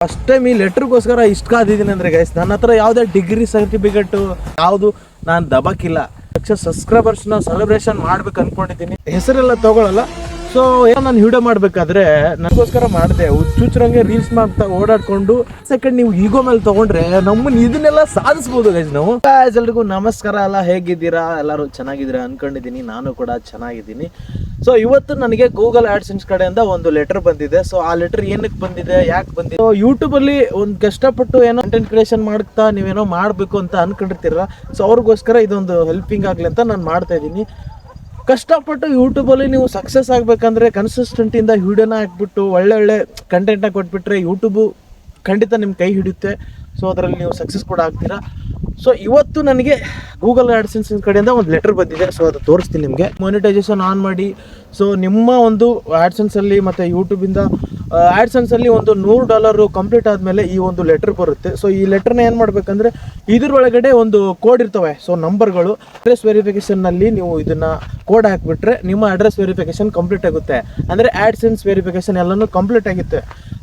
First time ಈ ಲೆಟ್ರಿಗೋಸ್ಕರ ಇಷ್ಟು ಕಾದಿದ್ದೀನಿ ಅಂದರೆ ಗೈಸ್, ನನ್ನ ಹತ್ರ ಯಾವುದೇ ಡಿಗ್ರಿ ಸರ್ಟಿಫಿಕೇಟು ಯಾವುದು ನಾನು ದಬಾಕಿಲ್ಲ. ಲಕ್ಷ ಸಬ್ಸ್ಕ್ರೈಬರ್ಸ್ನ ಸೆಲೆಬ್ರೇಷನ್ ಮಾಡ್ಬೇಕು ಅಂದ್ಕೊಂಡಿದ್ದೀನಿ. ಹೆಸರೆಲ್ಲ ತೊಗೊಳಲ್ಲ. ಸೊ ಏನೋ ನಾನು ವಿಡಿಯೋ ಮಾಡಬೇಕಾದ್ರೆ ನನಗೋಸ್ಕರ ಮಾಡಿದೆ. ಹುಚ್ಚುಚ್ಚರಂಗೆ ರೀಲ್ಸ್ ಮಾಡ್ತಾ ಓಡಾಡ್ಕೊಂಡು ಸೆಕೆಂಡ್ ನೀವು ಈಗೋ ಮೇಲೆ ತೊಗೊಂಡ್ರೆ ನಮ್ಮನ್ನು ಇದನ್ನೆಲ್ಲ ಸಾಧಿಸ್ಬೋದು ಗೈಸ್ ನಾವು. ಎಲ್ರಿಗೂ ನಮಸ್ಕಾರ. ಎಲ್ಲ ಹೇಗಿದ್ದೀರಾ? ಎಲ್ಲರೂ ಚೆನ್ನಾಗಿದ್ದೀರಾ ಅನ್ಕೊಂಡಿದ್ದೀನಿ. ನಾನು ಕೂಡ ಚೆನ್ನಾಗಿದ್ದೀನಿ. ಸೊ ಇವತ್ತು ನನಗೆ ಗೂಗಲ್ ಆಡ್ಸೆನ್ಸ್ ಕಡೆಯಿಂದ ಒಂದು ಲೆಟರ್ ಬಂದಿದೆ. ಸೊ ಆ ಲೆಟರ್ ಏನಕ್ಕೆ ಬಂದಿದೆ, ಯಾಕೆ ಬಂದಿದೆ? ಯೂಟ್ಯೂಬಲ್ಲಿ ಒಂದು ಕಷ್ಟಪಟ್ಟು ಏನೋ ಕಂಟೆಂಟ್ ಕ್ರಿಯೇಷನ್ ಮಾಡ್ತಾ ನೀವೇನೋ ಮಾಡಬೇಕು ಅಂತ ಅನ್ಕೊಂಡಿರ್ತೀರ. ಸೊ ಅವ್ರಿಗೋಸ್ಕರ ಇದೊಂದು ಹೆಲ್ಪಿಂಗ್ ಆಗಲಿ ಅಂತ ನಾನು ಮಾಡ್ತಾ ಇದ್ದೀನಿ. ಕಷ್ಟಪಟ್ಟು ಯೂಟ್ಯೂಬಲ್ಲಿ ನೀವು ಸಕ್ಸಸ್ ಆಗಬೇಕಂದ್ರೆ ಕನ್ಸಿಸ್ಟೆಂಟಿಂದ ವೀಡಿಯೋನ ಹಾಕ್ಬಿಟ್ಟು ಒಳ್ಳೆ ಕಂಟೆಂಟ್ನ ಕೊಟ್ಬಿಟ್ರೆ ಯೂಟ್ಯೂಬು ಖಂಡಿತ ನಿಮ್ಮ ಕೈ ಹಿಡಿಯುತ್ತೆ. ಸೊ ಅದರಲ್ಲಿ ನೀವು ಸಕ್ಸಸ್ ಕೂಡ ಆಗ್ತೀರಾ. ಸೊ ಇವತ್ತು ನನಗೆ ಗೂಗಲ್ ಆಡ್ಸೆನ್ಸ್ ಕಡೆಯಿಂದ ಒಂದು ಲೆಟರ್ ಬಂದಿದೆ. ಸೊ ಅದು ತೋರಿಸ್ತೀನಿ ನಿಮಗೆ. ಮಾನಿಟೈಸೇಷನ್ ಆನ್ ಮಾಡಿ ಸೊ ನಿಮ್ಮ ಒಂದು ಆಡ್ಸೆನ್ಸಲ್ಲಿ ಮತ್ತು ಯೂಟ್ಯೂಬಿಂದ ಆಡ್ಸೆನ್ಸಲ್ಲಿ ಒಂದು $100 ಕಂಪ್ಲೀಟ್ ಆದಮೇಲೆ ಈ ಒಂದು ಲೆಟರ್ ಬರುತ್ತೆ. ಸೊ ಈ ಲೆಟರ್ನ ಏನು ಮಾಡಬೇಕಂದ್ರೆ ಇದ್ರೊಳಗಡೆ ಒಂದು ಕೋಡ್ ಇರ್ತವೆ. ಸೊ ನಂಬರ್ಗಳು. ಅಡ್ರೆಸ್ ವೆರಿಫಿಕೇಷನ್ನಲ್ಲಿ ನೀವು ಇದನ್ನು ಕೋಡ್ ಹಾಕಿಬಿಟ್ರೆ ನಿಮ್ಮ ಅಡ್ರೆಸ್ ವೆರಿಫಿಕೇಷನ್ ಕಂಪ್ಲೀಟ್ ಆಗುತ್ತೆ. ಅಂದರೆ ಆಡ್ಸೆನ್ಸ್ ವೆರಿಫಿಕೇಷನ್ ಎಲ್ಲನೂ ಕಂಪ್ಲೀಟ್ ಆಗುತ್ತೆ.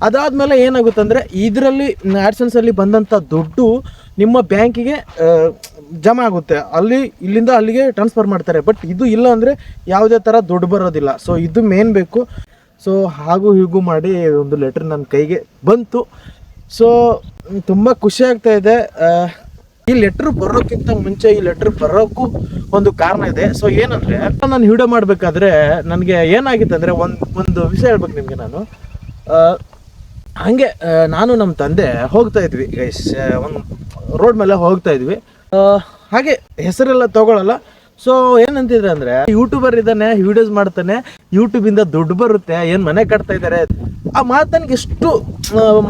ಅದಾದಮೇಲೆ ಏನಾಗುತ್ತೆ ಅಂದರೆ ಇದರಲ್ಲಿ ಆಡ್ಸೆನ್ಸಲ್ಲಿ ಬಂದಂಥ ದುಡ್ಡು ನಿಮ್ಮ ಬ್ಯಾಂಕಿಗೆ ಜಮಾ ಆಗುತ್ತೆ. ಇಲ್ಲಿಂದ ಅಲ್ಲಿಗೆ ಟ್ರಾನ್ಸ್ಫರ್ ಮಾಡ್ತಾರೆ. ಬಟ್ ಇದು ಇಲ್ಲ ಅಂದರೆ ಯಾವುದೇ ಥರ ದುಡ್ಡು ಬರೋದಿಲ್ಲ. ಸೊ ಇದು ಮೇನ್ ಬೇಕು. ಸೊ ಹಾಗೂ ಹೀಗೂ ಮಾಡಿ ಒಂದು ಲೆಟ್ರ್ ನನ್ನ ಕೈಗೆ ಬಂತು. ಸೊ ತುಂಬ ಖುಷಿ ಆಗ್ತಾ ಇದೆ. ಈ ಲೆಟ್ರ್ ಬರೋಕ್ಕಿಂತ ಮುಂಚೆ ಈ ಲೆಟ್ರ್ ಬರೋಕ್ಕೂ ಒಂದು ಕಾರಣ ಇದೆ. ಸೊ ಏನಂದರೆ ನಾನು ವಿಡಿಯೋ ಮಾಡಬೇಕಾದ್ರೆ ನನಗೆ ಏನಾಗಿತ್ತು ಅಂದರೆ ಒಂದು ವಿಷಯ ಹೇಳ್ಬೇಕು ನಿಮಗೆ. ನಾನು ಹಾಗೆ ನಾನು ನಮ್ಮ ತಂದೆ ಹೋಗ್ತಾ ಇದ್ವಿ ಗೈಸ್, ಒಂದು ರೋಡ್ ಮೇಲೆ ಹೋಗ್ತಾ ಇದ್ವಿ. ಹಾಗೆ ಹೆಸರೆಲ್ಲ ತೊಗೊಳಲ್ಲ. ಸೊ ಏನಂತಿದ್ರೆ ಅಂದರೆ ಯೂಟ್ಯೂಬರ್ ಇದ್ದಾನೆ, ವಿಡಿಯೋಸ್ ಮಾಡ್ತಾನೆ, ಯೂಟ್ಯೂಬಿಂದ ದುಡ್ಡು ಬರುತ್ತೆ, ಏನು ಮನೆ ಕಟ್ತಾ ಇದ್ದಾರೆ. ಆ ಮಾತು ನನಗೆ ಎಷ್ಟು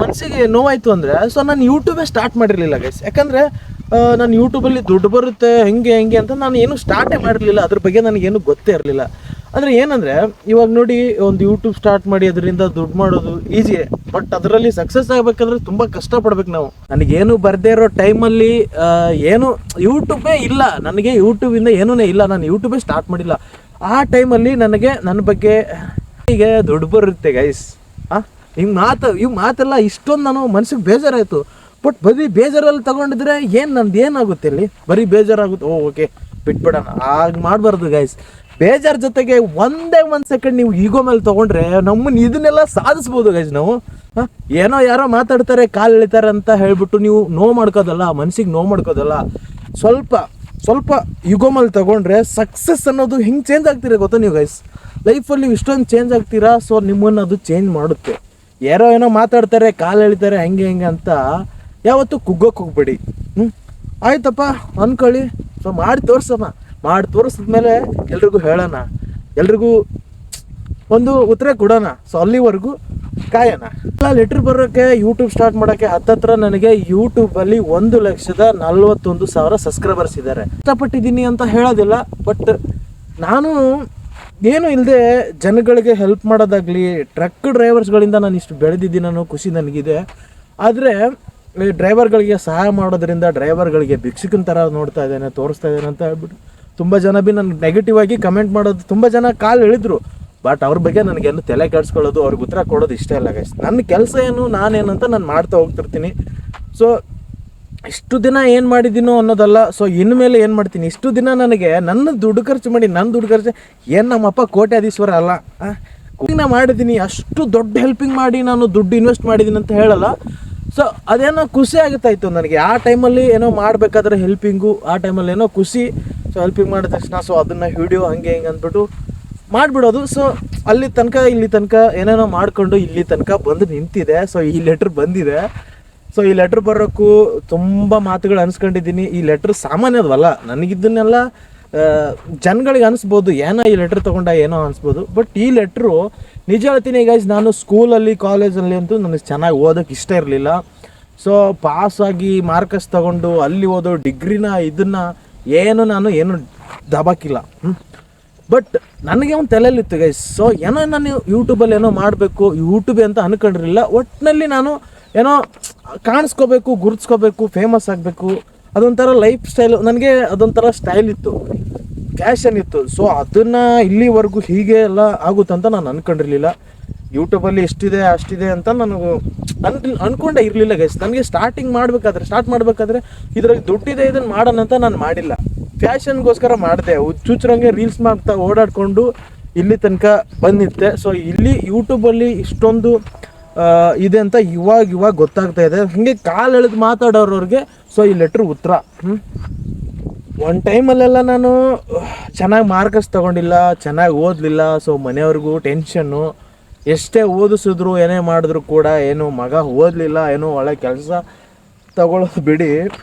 ಮನಸ್ಸಿಗೆ ನೋವಾಯಿತು ಅಂದರೆ ಸೊ ನಾನು ಯೂಟ್ಯೂಬೇ ಸ್ಟಾರ್ಟ್ ಮಾಡಿರಲಿಲ್ಲ ಗೈಸ್. ಯಾಕಂದರೆ ನಾನು ಯೂಟ್ಯೂಬಲ್ಲಿ ದುಡ್ಡು ಬರುತ್ತೆ ಹೆಂಗೆ ಅಂತ ನಾನು ಏನು ಸ್ಟಾರ್ಟೇ ಮಾಡಿರಲಿಲ್ಲ. ಅದ್ರ ಬಗ್ಗೆ ನನಗೇನು ಗೊತ್ತೇ ಇರಲಿಲ್ಲ. ಅಂದರೆ ಏನಂದರೆ ಇವಾಗ ನೋಡಿ, ಒಂದು ಯೂಟ್ಯೂಬ್ ಸ್ಟಾರ್ಟ್ ಮಾಡಿ ಅದರಿಂದ ದುಡ್ಡು ಮಾಡೋದು ಈಸಿಯೇ. ಬಟ್ ಅದರಲ್ಲಿ ಸಕ್ಸಸ್ ಆಗಬೇಕಂದ್ರೆ ತುಂಬ ಕಷ್ಟಪಡ್ಬೇಕು ನಾವು. ನನಗೇನು ಬರದೇ ಇರೋ ಟೈಮಲ್ಲಿ ಏನು ಯೂಟ್ಯೂಬೇ ಇಲ್ಲ, ನನಗೆ ಯೂಟ್ಯೂಬಿಂದ ಏನೂ ಇಲ್ಲ, ನಾನು ಯೂಟ್ಯೂಬೇ ಸ್ಟಾರ್ಟ್ ಮಾಡಿಲ್ಲ. ಆ ಟೈಮಲ್ಲಿ ನನಗೆ ನನ್ನ ಬಗ್ಗೆ ಹೀಗೆ ದುಡ್ಡು ಬರುತ್ತೆ ಗೈಸ್. ಇವು ಮಾತೆಲ್ಲ ಇಷ್ಟೊಂದು ನಾನು ಮನಸ್ಸಿಗೆ ಬೇಜಾರಾಯಿತು. ಬಟ್ ಬರೀ ಬೇಜಾರಲ್ಲಿ ತೊಗೊಂಡಿದ್ರೆ ನಂದು ಏನಾಗುತ್ತೆ ಇಲ್ಲಿ? ಬರೀ ಬೇಜಾರಾಗುತ್ತೆ. ಓಕೆ ಬಿಟ್ಬಿಡೋಣ, ಹಾಗೆ ಮಾಡಬಾರ್ದು ಗೈಸ್. ಬೇಜಾರ್ ಜೊತೆಗೆ ಒಂದೇ ಒಂದು ಸೆಕೆಂಡ್ ನೀವು ಈಗೋ ಮೇಲೆ ತೊಗೊಂಡ್ರೆ ನಮ್ಮನ್ನು ಇದನ್ನೆಲ್ಲ ಸಾಧಿಸ್ಬೋದು ಗೈಸ್ ನಾವು. ಏನೋ ಯಾರೋ ಮಾತಾಡ್ತಾರೆ, ಕಾಲು ಎಳಿತಾರೆ ಅಂತ ಹೇಳ್ಬಿಟ್ಟು ನೀವು ನೋವು ಮಾಡ್ಕೋದಲ್ಲ, ಮನಸ್ಸಿಗೆ ನೋವು ಮಾಡ್ಕೋದಲ್ಲ. ಸ್ವಲ್ಪ ಈಗೋ ಮೇಲೆ ತೊಗೊಂಡ್ರೆ ಸಕ್ಸಸ್ ಅನ್ನೋದು ಹಿಂಗೆ ಚೇಂಜ್ ಆಗ್ತೀರಾ ಗೊತ್ತಾ ನೀವು ಗೈಸ್? ಲೈಫಲ್ಲಿ ನೀವು ಇಷ್ಟೊಂದು ಚೇಂಜ್ ಆಗ್ತೀರಾ. ಸೊ ನಿಮ್ಮನ್ನು ಅದು ಚೇಂಜ್ ಮಾಡುತ್ತೆ. ಏನೋ ಮಾತಾಡ್ತಾರೆ, ಕಾಲು ಎಳಿತಾರೆ, ಹಂಗೆ ಅಂತ ಯಾವತ್ತೂ ಕುಗ್ಗೋಕ್ಕೆ ಹೋಗ್ಬೇಡಿ. ಆಯ್ತಪ್ಪ ಅಂದ್ಕೊಳ್ಳಿ. ಸೊ ಮಾಡಿ ತೋರಿಸಿದ್ಮೇಲೆ ಎಲ್ರಿಗೂ ಹೇಳೋಣ, ಎಲ್ರಿಗೂ ಒಂದು ಉತ್ತರ ಕೊಡೋಣ. ಸೊ ಅಲ್ಲಿವರೆಗೂ ಕಾಯೋಣ. ಎಲ್ಲ ಲೆಟ್ರ್ ಬರೋಕ್ಕೆ ಯೂಟ್ಯೂಬ್ ಸ್ಟಾರ್ಟ್ ಮಾಡೋಕ್ಕೆ ಹತ್ತತ್ರ ನನಗೆ ಯೂಟ್ಯೂಬಲ್ಲಿ 1,41,000 ಸಬ್ಸ್ಕ್ರೈಬರ್ಸ್ ಇದ್ದಾರೆ. ಇಷ್ಟಪಟ್ಟಿದ್ದೀನಿ ಅಂತ ಹೇಳೋದಿಲ್ಲ. ಬಟ್ ನಾನು ಏನೂ ಇಲ್ಲದೆ ಜನಗಳಿಗೆ ಹೆಲ್ಪ್ ಮಾಡೋದಾಗಲಿ, ಟ್ರಕ್ ಡ್ರೈವರ್ಸ್ಗಳಿಂದ ನಾನು ಇಷ್ಟು ಬೆಳೆದಿದ್ದೀನಿ ಅನ್ನೋ ಖುಷಿ ನನಗಿದೆ. ಆದರೆ ಡ್ರೈವರ್ಗಳಿಗೆ ಸಹಾಯ ಮಾಡೋದ್ರಿಂದ ಡ್ರೈವರ್ಗಳಿಗೆ ಭಿಕ್ಷುಕನ ಥರ ನೋಡ್ತಾ ಇದ್ದೇನೆ, ತೋರಿಸ್ತಾ ಇದ್ದೇನೆ ಅಂತ ಹೇಳ್ಬಿಟ್ಟು ತುಂಬ ಜನ ನನಗೆ ನೆಗೆಟಿವ್ ಆಗಿ ಕಮೆಂಟ್ ಮಾಡೋದು, ತುಂಬ ಜನ ಕಾಲು ಎಳೆದ್ರು. ಬಟ್ ಅವ್ರ ಬಗ್ಗೆ ನನಗೇನು ತಲೆ ಕೆಡಿಸ್ಕೊಳ್ಳೋದು, ಅವ್ರಿಗೆ ಉತ್ತರ ಕೊಡೋದು ಇಷ್ಟ ಇಲ್ಲ ಗೈಸ್. ನನ್ನ ಕೆಲಸ ನಾನೇನಂತ ನಾನು ಮಾಡ್ತಾ ಹೋಗ್ತಿರ್ತೀನಿ. ಸೊ ಇಷ್ಟು ದಿನ ಏನು ಮಾಡಿದ್ದೀನೋ ಅನ್ನೋದಲ್ಲ. ಸೊ ಇನ್ಮೇಲೆ ಏನು ಮಾಡ್ತೀನಿ, ಇಷ್ಟು ದಿನ ನನಗೆ ನನ್ನ ದುಡ್ಡು ಖರ್ಚು ಏನು ನಮ್ಮಪ್ಪ ಕೋಟ್ಯಾಧೀಶ್ವರ ಅಲ್ಲ, ನಾ ಮಾಡಿದ್ದೀನಿ. ಅಷ್ಟು ದೊಡ್ಡ ಹೆಲ್ಪಿಂಗ್ ಮಾಡಿ ನಾನು ದುಡ್ಡು ಇನ್ವೆಸ್ಟ್ ಮಾಡಿದ್ದೀನಿ ಅಂತ ಹೇಳಲ್ಲ. ಸೊ ಅದೇನೋ ಖುಷಿ ಆಗುತ್ತಾಯಿತು ನನಗೆ. ಆ ಟೈಮಲ್ಲಿ ಏನೋ ಮಾಡಬೇಕಾದ್ರೆ ಹೆಲ್ಪಿಂಗು, ಆ ಟೈಮಲ್ಲಿ ಏನೋ ಖುಷಿ. ಸೊ ಹೆಲ್ಪಿಂಗ್ ಮಾಡಿದ ತಕ್ಷಣ ಸೊ ಅದನ್ನು ವಿಡಿಯೋ ಹಂಗೆ ಅಂದ್ಬಿಟ್ಟು ಮಾಡಿಬಿಡೋದು. ಸೊ ಇಲ್ಲಿ ತನಕ ಏನೇನೋ ಮಾಡಿಕೊಂಡು ಇಲ್ಲಿ ತನಕ ಬಂದು ನಿಂತಿದೆ. ಸೊ ಈ ಲೆಟ್ರ್ ಬಂದಿದೆ. ಸೊ ಈ ಲೆಟ್ರ್ ಬರೋಕ್ಕೂ ತುಂಬ ಮಾತುಗಳು ಅನ್ಸ್ಕೊಂಡಿದ್ದೀನಿ. ಈ ಲೆಟ್ರ್ ಸಾಮಾನ್ಯದವಲ್ಲ, ನನಗಿದ್ದನ್ನೆಲ್ಲ ಜನಗಳಿಗೆ ಅನಿಸ್ಬೋದು, ಏನೋ ಈ ಲೆಟ್ರ್ ತೊಗೊಂಡ ಏನೋ ಅನಿಸ್ಬೋದು. ಬಟ್ ಈ ಲೆಟ್ರು ನಿಜ ಹೇಳ್ತೀನಿ ಗೈಸ್, ನಾನು ಸ್ಕೂಲಲ್ಲಿ ಕಾಲೇಜಲ್ಲಿ ಅಂತೂ ನನಗೆ ಚೆನ್ನಾಗಿ ಓದೋಕ್ಕೆ ಇಷ್ಟ ಇರಲಿಲ್ಲ. ಸೊ ಪಾಸಾಗಿ ಮಾರ್ಕಸ್ ತೊಗೊಂಡು ಅಲ್ಲಿ ಓದೋ ಡಿಗ್ರಿನ ನಾನು ದಬಾಕಿಲ್ಲ. ಬಟ್ ನನಗೆ ಒಂದು ತಲೆಯಲ್ಲಿತ್ತು ಗೈಸ್. ಸೊ ಏನೋ ನಾನು ಯೂಟ್ಯೂಬಲ್ಲಿ ಏನೋ ಮಾಡಬೇಕು, ಯೂಟ್ಯೂಬೇ ಅಂತ ಅಂದ್ಕೊಂಡಿರಲಿಲ್ಲ. ಒಟ್ಟಿನಲ್ಲಿ ನಾನು ಏನೋ ಕಾಣಿಸ್ಕೋಬೇಕು, ಗುರುತಿಸ್ಕೋಬೇಕು, ಫೇಮಸ್ ಆಗಬೇಕು, ಅದೊಂಥರ ಲೈಫ್ ಸ್ಟೈಲ್. ನನಗೆ ಅದೊಂಥರ ಸ್ಟೈಲ್ ಇತ್ತು, ಫ್ಯಾಷನ್ ಇತ್ತು. ಸೊ ಅದನ್ನು ಇಲ್ಲಿವರೆಗೂ ಹೀಗೆ ಎಲ್ಲ ಆಗುತ್ತಂತ ನಾನು ಅಂದ್ಕೊಂಡಿರಲಿಲ್ಲ. ಯೂಟ್ಯೂಬಲ್ಲಿ ಇಷ್ಟಿದೆ ಅಷ್ಟಿದೆ ಅಂತ ನನಗೆ ಅನ್ಕೊಂಡೇ ಇರಲಿಲ್ಲ ಗೈಸ್. ನನಗೆ ಸ್ಟಾರ್ಟ್ ಮಾಡಬೇಕಾದ್ರೆ ಇದ್ರಲ್ಲಿ ದುಡ್ಡಿದೆ ಇದನ್ನು ಮಾಡೋಣ ಅಂತ ನಾನು ಮಾಡಿಲ್ಲ. ಫ್ಯಾಷನ್ಗೋಸ್ಕರ ಮಾಡಿದೆ, ಹುಚ್ಚುಚ್ರಂಗೆ ರೀಲ್ಸ್ ಮಾಡ್ತಾ ಓಡಾಡಿಕೊಂಡು ಇಲ್ಲಿ ತನಕ ಬಂದಿತ್ತೆ. ಸೊ ಇಲ್ಲಿ ಯೂಟ್ಯೂಬಲ್ಲಿ ಇಷ್ಟೊಂದು ಇದೆ ಅಂತ ಇವಾಗ ಗೊತ್ತಾಗ್ತಾ ಇದೆ. ಹಾಗೆ ಕಾಲು ಎಳೆದು ಮಾತಾಡೋರವ್ರಿಗೆ ಸೊ ಈ ಲೆಟ್ರ್ ಉತ್ತರ. ಒಂದು ಟೈಮಲ್ಲೆಲ್ಲ ನಾನು ಚೆನ್ನಾಗಿ ಮಾರ್ಕಸ್ ತೊಗೊಂಡಿಲ್ಲ, ಚೆನ್ನಾಗಿ ಓದಲಿಲ್ಲ. ಸೊ ಮನೆಯವ್ರಿಗೂ ಟೆನ್ಷನ್ನು, ಎಷ್ಟೇ ಓದಿಸಿದ್ರು ಏನೇ ಮಾಡಿದ್ರು ಕೂಡ ಏನು ಮಗ ಓದಲಿಲ್ಲ, ಏನೋ ಒಳ್ಳೆ ಕೆಲಸ ತಗೊಳ್ಳೋದು ಬಿಡಿ,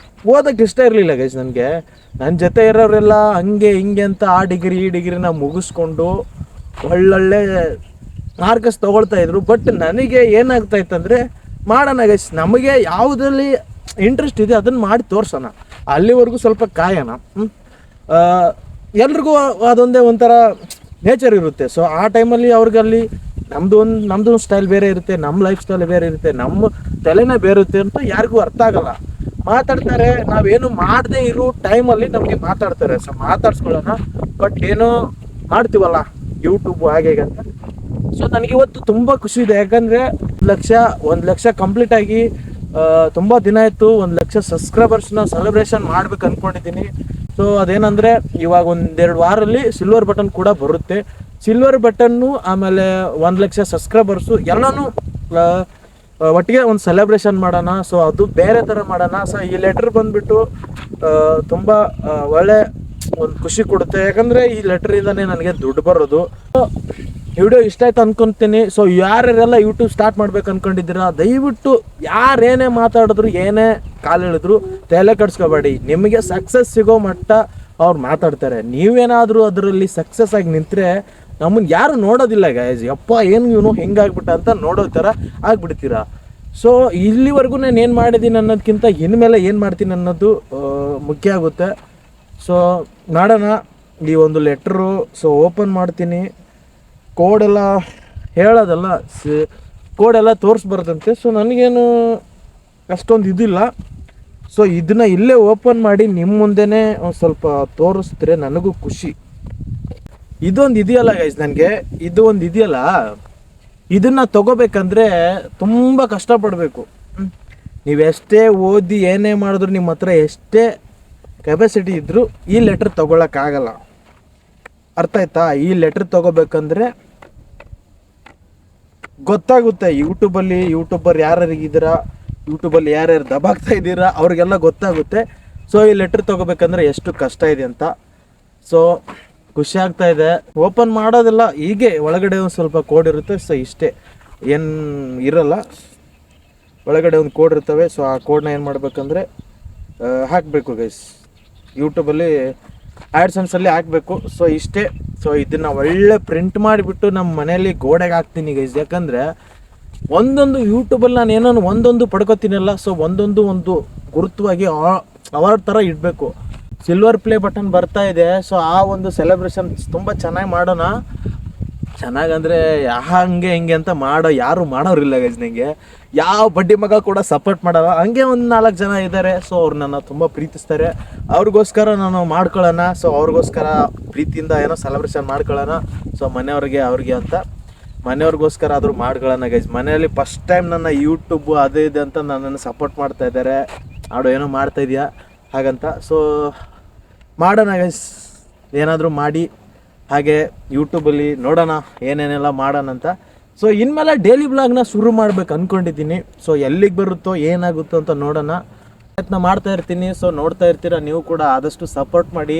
ಓದೋಕ್ಕೆ ಇಷ್ಟ ಇರಲಿಲ್ಲ ಗೈಸ್ ನನಗೆ. ನನ್ನ ಜೊತೆ ಇರೋರೆಲ್ಲ ಹಂಗೆ ಹಿಂಗೆ ಅಂತ ಆ ಡಿಗ್ರಿ ಈ ಡಿಗ್ರಿನ ಮುಗಿಸ್ಕೊಂಡು ಒಳ್ಳೊಳ್ಳೆ ಮಾರ್ಕಸ್ ತೊಗೊಳ್ತಾ ಇದ್ರು. ಬಟ್ ನನಗೆ ಏನಾಗ್ತಾ ಇತ್ತಂದರೆ ಮಾಡೋಣ ಗೈಸ್, ನಮಗೆ ಯಾವುದಲ್ಲಿ ಇಂಟ್ರೆಸ್ಟ್ ಇದೆ ಅದನ್ನು ಮಾಡಿ ತೋರ್ಸೋಣ, ಅಲ್ಲಿವರೆಗೂ ಸ್ವಲ್ಪ ಕಾಯೋಣ. ಎಲ್ರಿಗೂ ಅದೊಂದೇ ಒಂಥರ ನೇಚರ್ ಇರುತ್ತೆ. ಸೊ ಆ ಟೈಮಲ್ಲಿ ಅವ್ರಿಗಲ್ಲಿ ನಮ್ಮದು ಒಂದು ಸ್ಟೈಲ್ ಬೇರೆ ಇರುತ್ತೆ, ನಮ್ಮ ಲೈಫ್ ಸ್ಟೈಲ್ ಬೇರೆ ಇರುತ್ತೆ, ನಮ್ಮ ತಲೆನೇ ಬೇರೆ ಇರುತ್ತೆ ಅಂತ ಯಾರಿಗೂ ಅರ್ಥ ಆಗಲ್ಲ. ಮಾತಾಡ್ತಾರೆ, ನಾವೇನು ಮಾಡದೇ ಇರೋ ಟೈಮಲ್ಲಿ ನಮಗೆ ಮಾತಾಡ್ತಾರೆ. ಸೊ ಮಾತಾಡ್ಸ್ಕೊಳ್ಳೋಣ, ಬಟ್ ಏನೋ ಮಾಡ್ತೀವಲ್ಲ ಯೂಟ್ಯೂಬ್ ಹಾಗೆ ಅಂತ. ಸೊ ನನಗಿವತ್ತು ತುಂಬ ಖುಷಿ ಇದೆ, ಯಾಕಂದರೆ 1 ಲಕ್ಷ ಕಂಪ್ಲೀಟ್ ಆಗಿ ತುಂಬ ದಿನ ಆಯಿತು. 1 ಲಕ್ಷ ಸಬ್ಸ್ಕ್ರೈಬರ್ಸ್ನ ಸೆಲೆಬ್ರೇಷನ್ ಮಾಡ್ಬೇಕು ಅಂದ್ಕೊಂಡಿದ್ದೀನಿ. ಸೊ ಅದೇನಂದರೆ ಇವಾಗ 1-2 ವಾರಲ್ಲಿ ಸಿಲ್ವರ್ ಬಟನ್ ಕೂಡ ಬರುತ್ತೆ. ಸಿಲ್ವರ್ ಬಟನ್ನು ಆಮೇಲೆ 1 ಲಕ್ಷ ಸಬ್ಸ್ಕ್ರೈಬರ್ಸು ಎಲ್ಲನೂ ಒಟ್ಟಿಗೆ ಒಂದು ಸೆಲೆಬ್ರೇಷನ್ ಮಾಡೋಣ. ಸೊ ಅದು ಬೇರೆ ಥರ ಮಾಡೋಣ. ಸೊ ಈ ಲೆಟ್ರ್ ಬಂದುಬಿಟ್ಟು ತುಂಬ ಒಳ್ಳೆ ಒಂದು ಖುಷಿ ಕೊಡುತ್ತೆ, ಯಾಕಂದರೆ ಈ ಲೆಟ್ರಿಂದನೇ ನನಗೆ ದುಡ್ಡು ಬರೋದು. ವಿಡಿಯೋ ಇಷ್ಟ ಆಯ್ತು ಅಂದ್ಕೊತೀನಿ. ಸೊ ಯಾರ್ಯಾರೆಲ್ಲ ಯೂಟ್ಯೂಬ್ ಸ್ಟಾರ್ಟ್ ಮಾಡ್ಬೇಕು ಅಂದ್ಕೊಂಡಿದ್ದೀರಾ, ದಯವಿಟ್ಟು ಯಾರೇನೇ ಮಾತಾಡಿದ್ರು ಏನೇ ಕಾಲೆಳೆದ್ರು ತಲೆ ಕೆಡಿಸ್ಕೋಬೇಡಿ. ನಿಮಗೆ ಸಕ್ಸಸ್ ಸಿಗೋ ಮಟ್ಟ ಅವ್ರು ಮಾತಾಡ್ತಾರೆ. ನೀವೇನಾದರೂ ಅದರಲ್ಲಿ ಸಕ್ಸಸ್ ಆಗಿ ನಿಂತರೆ ನಮ್ಮನ್ನು ಯಾರು ನೋಡೋದಿಲ್ಲ ಗೈಸ್. ಯಪ್ಪ ಏನು ಇವನು ಹೆಂಗಾಗ್ಬಿಟ್ಟ ಅಂತ ನೋಡೋ ಥರ ಆಗಿಬಿಡ್ತೀರಾ. ಸೊ ಇಲ್ಲಿವರೆಗೂ ನಾನು ಏನು ಮಾಡಿದ್ದೀನಿ ಅನ್ನೋದಕ್ಕಿಂತ ಇನ್ಮೇಲೆ ಏನು ಮಾಡ್ತೀನಿ ಅನ್ನೋದು ಮುಖ್ಯ ಆಗುತ್ತೆ. ಸೊ ಮಾಡೋಣ ಈ ಒಂದು ಲೆಟ್ರು. ಸೊ ಓಪನ್ ಮಾಡ್ತೀನಿ, ಕೋಡೆಲ್ಲ ಹೇಳೋದಲ್ಲ, ಕೋಡೆಲ್ಲ ತೋರಿಸ್ಬಾರ್ದಂತೆ. ಸೊ ನನಗೇನು ಅಷ್ಟೊಂದು ಇದಿಲ್ಲ. ಸೊ ಇದನ್ನು ಇಲ್ಲೇ ಓಪನ್ ಮಾಡಿ ನಿಮ್ಮ ಮುಂದೆನೇ ಒಂದು ಸ್ವಲ್ಪ ತೋರಿಸಿದ್ರೆ ನನಗೂ ಖುಷಿ. ಇದೊಂದು ಇದೆಯಲ್ಲ ಗೈಸ್, ನನಗೆ ಇದು ಒಂದು ಇದೆಯಲ್ಲ, ಇದನ್ನು ತಗೋಬೇಕಂದ್ರೆ ತುಂಬ ಕಷ್ಟಪಡಬೇಕು. ನೀವೆಷ್ಟೇ ಓದಿ ಏನೇ ಮಾಡಿದ್ರು, ನಿಮ್ಮ ಹತ್ರ ಎಷ್ಟೇ ಕೆಪಾಸಿಟಿ ಇದ್ದರೂ ಈ ಲೆಟ್ರ್ ತೊಗೊಳಕ್ಕಾಗಲ್ಲ. ಅರ್ಥ ಆಯ್ತಾ? ಈ ಲೆಟ್ರ್ ತೊಗೋಬೇಕಂದ್ರೆ ಗೊತ್ತಾಗುತ್ತೆ. ಯೂಟ್ಯೂಬರ್ ಯಾರ್ಯಾರಿಗಿದ್ದೀರಾ, ಯೂಟ್ಯೂಬಲ್ಲಿ ಯಾರ್ಯಾರು ದಬಾಗ್ತಾ ಇದ್ದೀರಾ ಅವ್ರಿಗೆಲ್ಲ ಗೊತ್ತಾಗುತ್ತೆ. ಸೊ ಈ ಲೆಟ್ರ್ ತೊಗೋಬೇಕಂದ್ರೆ ಎಷ್ಟು ಕಷ್ಟ ಇದೆ ಅಂತ. ಸೊ ಖುಷಿ ಆಗ್ತಾ ಇದೆ. ಓಪನ್ ಮಾಡೋದಿಲ್ಲ, ಹೀಗೆ ಒಳಗಡೆ ಒಂದು ಸ್ವಲ್ಪ ಕೋಡ್ ಇರುತ್ತೆ. ಸೊ ಇಷ್ಟೇ, ಏನು ಇರಲ್ಲ, ಒಳಗಡೆ ಒಂದು ಕೋಡ್ ಇರ್ತವೆ. ಸೊ ಆ ಕೋಡ್ನ ಏನು ಮಾಡಬೇಕಂದ್ರೆ ಹಾಕಬೇಕು ಗೈಸ್, ಯೂಟ್ಯೂಬಲ್ಲಿ ಆ್ಯಡ್ಸೆನ್ಸಲ್ಲಿ ಹಾಕಬೇಕು. ಸೊ ಇಷ್ಟೇ. ಸೊ ಇದನ್ನು ಒಳ್ಳೆ ಪ್ರಿಂಟ್ ಮಾಡಿಬಿಟ್ಟು ನಮ್ಮ ಮನೆಯಲ್ಲಿ ಗೋಡೆಗೆ ಹಾಕ್ತೀನಿ ಗೈಸ್. ಯಾಕಂದರೆ ಒಂದೊಂದು ಯೂಟ್ಯೂಬಲ್ಲಿ ನಾನು ಏನೋ ಒಂದೊಂದು ಪಡ್ಕೊತೀನಲ್ಲ, ಸೊ ಒಂದು ಗುರುತವಾಗಿ ಅವರ ಥರ ಇಡಬೇಕು. ಸಿಲ್ವರ್ ಪ್ಲೇ ಬಟನ್ ಬರ್ತಾ ಇದೆ. ಸೊ ಆ ಒಂದು ಸೆಲೆಬ್ರೇಷನ್ ತುಂಬ ಚೆನ್ನಾಗಿ ಮಾಡೋಣ. ಚೆನ್ನಾಗಂದರೆ ಹಂಗೆ ಹಿಂಗೆ ಅಂತ ಯಾರು ಮಾಡೋರಿಲ್ಲ ಗೈಸ್. ನನಗೆ ಯಾವ ಬಡ್ಡಿ ಮಗ ಕೂಡ ಸಪೋರ್ಟ್ ಮಾಡಲ್ಲ. ಹಂಗೆ ಒಂದು 4 ಜನ ಇದ್ದಾರೆ. ಸೊ ಅವ್ರು ನನ್ನ ತುಂಬ ಪ್ರೀತಿಸ್ತಾರೆ. ಅವ್ರಿಗೋಸ್ಕರ ನಾನು ಮಾಡ್ಕೊಳ್ಳೋಣ. ಸೊ ಅವ್ರಿಗೋಸ್ಕರ ಪ್ರೀತಿಯಿಂದ ಏನೋ ಸೆಲೆಬ್ರೇಷನ್ ಮಾಡ್ಕೊಳ್ಳೋಣ. ಸೊ ಅವ್ರಿಗೆ ಅಂತ ಮನೆಯವ್ರಿಗೋಸ್ಕರ ಆದರೂ ಮಾಡ್ಕೊಳ್ಳೋಣ ಗೈಸ್. ಮನೆಯಲ್ಲಿ ಫಸ್ಟ್ ಟೈಮ್ ನನ್ನ ಯೂಟ್ಯೂಬ್ ಅದು ಇದೆ ಅಂತ ನನ್ನನ್ನು ಸಪೋರ್ಟ್ ಮಾಡ್ತಾ ಇದ್ದಾರೆ. ಏನೋ ಮಾಡ್ತಾ ಇದೆಯಾ ಹಾಗಂತ. ಸೊ ಮಾಡೋಣ ಗೈಸ್, ಏನಾದರೂ ಮಾಡಿ ಹಾಗೆ ಯೂಟ್ಯೂಬಲ್ಲಿ ನೋಡೋಣ ಏನೇನೆಲ್ಲ ಮಾಡೋಣ ಅಂತ. ಸೊ ಇನ್ಮೇಲೆ ಡೈಲಿ ಬ್ಲಾಗ್ನ ಶುರು ಮಾಡ್ಬೇಕು ಅಂದ್ಕೊಂಡಿದ್ದೀನಿ. ಸೊ ಎಲ್ಲಿಗೆ ಬರುತ್ತೋ ಏನಾಗುತ್ತೋ ಅಂತ ನೋಡೋಣ, ಪ್ರಯತ್ನ ಮಾಡ್ತಾ ಇರ್ತೀನಿ. ಸೊ ನೋಡ್ತಾ ಇರ್ತೀರ ನೀವು ಕೂಡ, ಆದಷ್ಟು ಸಪೋರ್ಟ್ ಮಾಡಿ.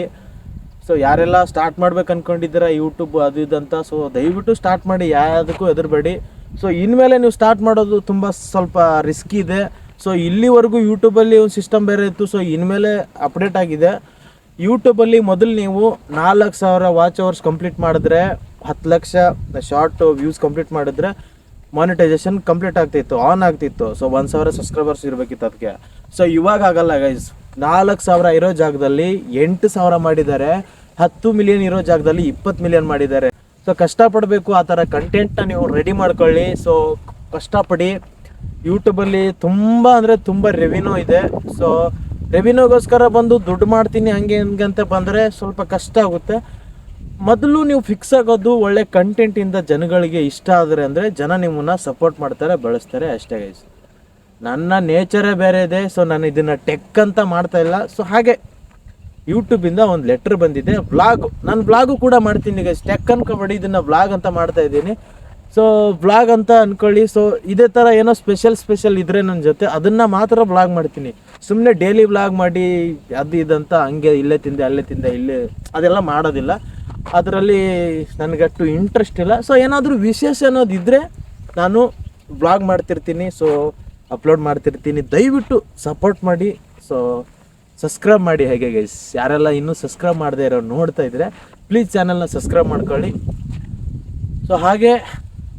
ಸೊ ಯಾರೆಲ್ಲ ಸ್ಟಾರ್ಟ್ ಮಾಡ್ಬೇಕು ಅಂದ್ಕೊಂಡಿದ್ದೀರಾ ಯೂಟ್ಯೂಬ್ ಅದು ಇದಂತ, ಸೊ ದಯವಿಟ್ಟು ಸ್ಟಾರ್ಟ್ ಮಾಡಿ, ಯಾವುದಕ್ಕೂ ಹೆದರಬೇಡಿ. ಸೊ ಇನ್ಮೇಲೆ ನೀವು ಸ್ಟಾರ್ಟ್ ಮಾಡೋದು ತುಂಬ ಸ್ವಲ್ಪ ರಿಸ್ಕಿ ಇದೆ. ಸೊ ಇಲ್ಲಿವರೆಗೂ ಯೂಟ್ಯೂಬಲ್ಲಿ ಒಂದು ಸಿಸ್ಟಮ್ ಬೇರೆ ಇತ್ತು. ಸೊ ಇನ್ಮೇಲೆ ಅಪ್ಡೇಟ್ ಆಗಿದೆ. ಯೂಟ್ಯೂಬಲ್ಲಿ ಮೊದಲು ನೀವು 4,000 ವಾಚ್ ಅವರ್ಸ್ ಕಂಪ್ಲೀಟ್ ಮಾಡಿದ್ರೆ, 10 ಲಕ್ಷ ಶಾರ್ಟ್ ವ್ಯೂಸ್ ಕಂಪ್ಲೀಟ್ ಮಾಡಿದ್ರೆ ಮಾನಿಟೈಸೇಷನ್ ಕಂಪ್ಲೀಟ್ ಆಗ್ತಿತ್ತು, ಆನ್ ಆಗ್ತಿತ್ತು. ಸೊ 1,000 ಸಬ್ಸ್ಕ್ರೈಬರ್ಸ್ ಇರಬೇಕಿತ್ತು ಅದಕ್ಕೆ. ಸೊ ಇವಾಗ ಆಗಲ್ಲ ಗೈಸ್. 4,000 ಇರೋ ಜಾಗದಲ್ಲಿ 8,000 ಮಾಡಿದ್ದಾರೆ. 10 ಮಿಲಿಯನ್ ಇರೋ ಜಾಗದಲ್ಲಿ 20 ಮಿಲಿಯನ್ ಮಾಡಿದ್ದಾರೆ. ಸೊ ಕಷ್ಟಪಡಬೇಕು, ಆ ಥರ ಕಂಟೆಂಟ್ನ ನೀವು ರೆಡಿ ಮಾಡ್ಕೊಳ್ಳಿ. ಸೊ ಕಷ್ಟಪಡಿ. ಯೂಟ್ಯೂಬಲ್ಲಿ ತುಂಬ ಅಂದರೆ ತುಂಬ ರೆವಿನ್ಯೂ ಇದೆ. ಸೊ ರೆವಿನ್ಯೂಗೋಸ್ಕರ ಬಂದು ದುಡ್ಡು ಮಾಡ್ತೀನಿ ಹಂಗೆ ಹಿಂಗೆ ಅಂತ ಬಂದರೆ ಸ್ವಲ್ಪ ಕಷ್ಟ ಆಗುತ್ತೆ. ಮೊದಲು ನೀವು ಫಿಕ್ಸ್ ಆಗೋದು ಒಳ್ಳೆ ಕಂಟೆಂಟಿಂದ ಜನಗಳಿಗೆ ಇಷ್ಟ ಆದರೆ ಅಂದರೆ ಜನ ನಿಮ್ಮನ್ನು ಸಪೋರ್ಟ್ ಮಾಡ್ತಾರೆ, ಬೆಳೆಸ್ತಾರೆ, ಅಷ್ಟೇ ಗೈಸ್. ನನ್ನ ನೇಚರೇ ಬೇರೆ ಇದೆ. ಸೊ ನಾನು ಇದನ್ನು ಟೆಕ್ ಅಂತ ಮಾಡ್ತಾ ಇಲ್ಲ. ಸೊ ಹಾಗೆ ಯೂಟ್ಯೂಬಿಂದ ಒಂದು ಲೆಟ್ರ್ ಬಂದಿದೆ. ವ್ಲಾಗು, ನಾನು ವ್ಲಾಗು ಕೂಡ ಮಾಡ್ತೀನಿ ಗೈಸ್. ಟೆಕ್ ಅನ್ಕೊಬೇಡಿ, ಇದನ್ನು ವ್ಲಾಗ್ ಅಂತ ಮಾಡ್ತಾ ಇದ್ದೀನಿ. ಸೊ ವ್ಲಾಗ್ ಅಂತ ಅಂದ್ಕೊಳ್ಳಿ. ಸೊ ಇದೇ ಥರ ಏನೋ ಸ್ಪೆಷಲ್ ಇದ್ದರೆ ನನ್ನ ಜೊತೆ ಅದನ್ನು ಮಾತ್ರ ವ್ಲಾಗ್ ಮಾಡ್ತೀನಿ. ಸುಮ್ಮನೆ ಡೈಲಿ ವ್ಲಾಗ್ ಮಾಡಿ ಅದು ಇದಂತ ಹಂಗೆ ಇಲ್ಲೇ ತಿಂದೆ ಇಲ್ಲೇ ಅದೆಲ್ಲ ಮಾಡೋದಿಲ್ಲ. ಅದರಲ್ಲಿ ನನಗಷ್ಟು ಇಂಟ್ರೆಸ್ಟ್ ಇಲ್ಲ. ಸೊ ಏನಾದರೂ ವಿಶೇಷ ಅನ್ನೋದಿದ್ದರೆ ನಾನು ವ್ಲಾಗ್ ಮಾಡ್ತಿರ್ತೀನಿ, ಸೊ ಅಪ್ಲೋಡ್ ಮಾಡ್ತಿರ್ತೀನಿ. ದಯವಿಟ್ಟು ಸಪೋರ್ಟ್ ಮಾಡಿ. ಸೊ ಸಬ್ಸ್ಕ್ರೈಬ್ ಮಾಡಿ. ಹೇಗೆ ಗೈಸ್, ಯಾರೆಲ್ಲ ಇನ್ನೂ ಸಬ್ಸ್ಕ್ರೈಬ್ ಮಾಡದೇ ಇರೋ ನೋಡ್ತಾ ಇದ್ದರೆ ಪ್ಲೀಸ್ ಚಾನಲ್ನ ಸಬ್ಸ್ಕ್ರೈಬ್ ಮಾಡ್ಕೊಳ್ಳಿ. ಸೊ ಹಾಗೆ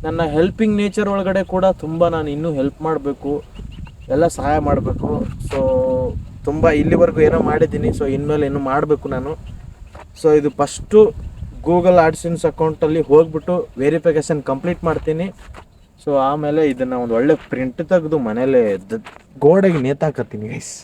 ನನ್ನ ಹೆಲ್ಪಿಂಗ್ ನೇಚರ್ ಒಳಗಡೆ ಕೂಡ ತುಂಬ ನಾನು ಇನ್ನೂ ಹೆಲ್ಪ್ ಮಾಡಬೇಕು, ಎಲ್ಲ ಸಹಾಯ ಮಾಡಬೇಕು. ಸೊ ತುಂಬ ಇಲ್ಲಿವರೆಗೂ ಏನೋ ಮಾಡಿದ್ದೀನಿ. ಸೊ ಇನ್ಮೇಲೆ ಇನ್ನೂ ಮಾಡಬೇಕು ನಾನು. ಸೊ ಇದು ಫಸ್ಟು ಗೂಗಲ್ ಆಡ್ಸೆನ್ಸ್ ಅಕೌಂಟಲ್ಲಿ ಹೋಗ್ಬಿಟ್ಟು ವೆರಿಫಿಕೇಷನ್ ಕಂಪ್ಲೀಟ್ ಮಾಡ್ತೀನಿ. ಸೊ ಆಮೇಲೆ ಇದನ್ನು ಒಂದು ಒಳ್ಳೆ ಪ್ರಿಂಟ್ ತೆಗೆದು ಮನೇಲೆ ಗೋಡೆಗೆ ನೇತಾಕತ್ತೀನಿ ಗೈಸ್.